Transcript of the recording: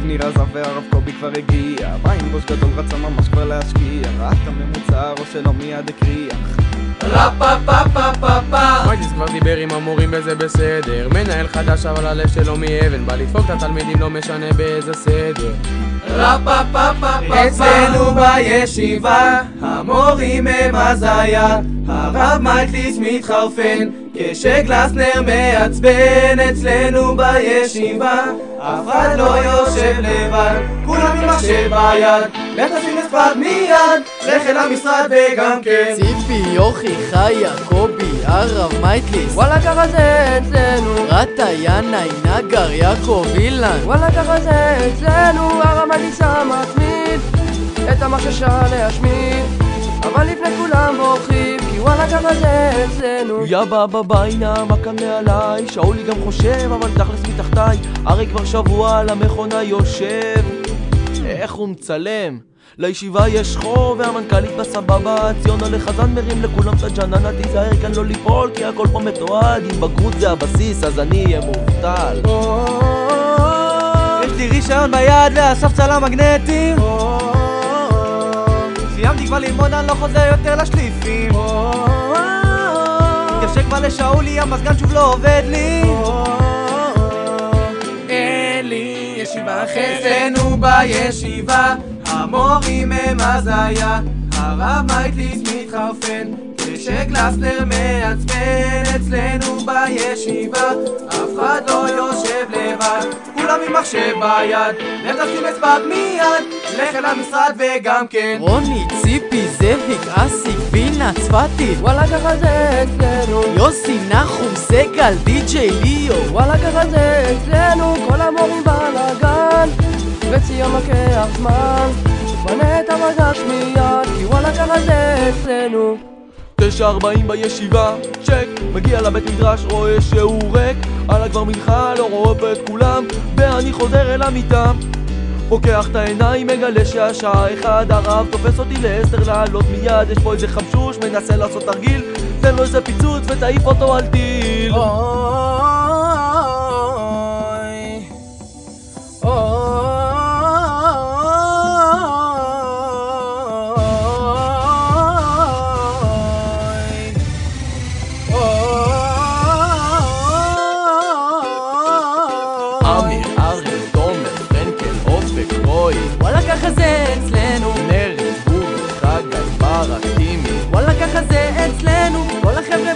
ניר עזב והרב קובי כבר הגיע, בא עם ראש גדול רצה ממש כבר להשקיע, ראה את הממוצע הראש שלו מיד הקריח. מייטיס כבר דיבר עם המורים וזה בסדר, מנהל חדש אבל הלב שלו מאבן, בא לדפוק את התלמידים לא משנה באיזה סדר. אצלנו בישיבה המורים הם הזיה, הרב מייטיס מתחרפן כשגלסנר מעצבן. אצלנו בישיבה אף אחד לא יושב לבד, כולם עם מחשב ביד, לך תשים מספר מיד, לך אל המשרד וגם כן. ציפי, יוכי, חיה, קובי, הרב מייטיס, וואלה ככה זה אצלנו. רטה, ינאי, נגר, יעקב, אילן, וואלה ככה זה אצלנו. הרב מייטיס מתמיד את המחששה להשמיד, אבל לפני כולם בורחים כי וואלה ככה זה אצלנו. יא בבא הנה מה כאן מעליי, שאולי גם חושב אבל תכלס מתחתיי, הרי כבר שבוע על המכונה יושב. איך הוא מצלם? לישיבה יש חור והמנכ"לית בסבבה, ציונה לחזן מרים לכולם את הג'ננה, תיזהר כאן לא ליפול כי הכל פה מתועד, אם בגרות זה הבסיס אז אני אהיה מובטל. יש לי רישיון ביד לאסף צלם מגנטים, סיימתי כבר ללמוד, אני לא חוזר יותר לשליפים, התקשר כבר לשאולי, המזגן שוב לא עובד לי, אין לי ישיבה אחרת. אצלנו בישיבה המורים הם הזיה, הרב מייטיס מתחרפן כשגלסנר מעצבן. אצלנו בישיבה אף אחד לא יושב לבד, כולם עם מחשב ביד, לך תשים אצבע מיד, לך אל המשרד וגם כן. רוני, ציפי, זאביק, אסיק, בינה, צפתי, וואלה ככה זה אצלנו. יוסי, נחום, סגל, די.ג'יי, ליאו, וואלה ככה זה אצלנו. כל המורים בלגן וציון לוקח זמן, בנה את המגש מיד כי וואלה ככה זה אצלנו. 9:40 בישיבה, צ'ק, מגיע לבית מדרש, רואה שהוא ריק, עלה כבר מנחה, לא רואה את כולם, ואני חוזר אל המיטה, פוקח את העיניים, מגלה שהשעה 1, הרב תופס אותי ל10 לעלות מיד, יש פה איזה חמשוש, מנסה לעשות תרגיל, תן לו איזה פיצוץ ותעיף אותו על טיל. אמיר, אריאל, תומר, פרנקל, אופק, רוי, וואלה ככה זה אצלנו. נרי, בורי, חגי, ברק, טימי, וואלה ככה זה אצלנו. כל החבר'ה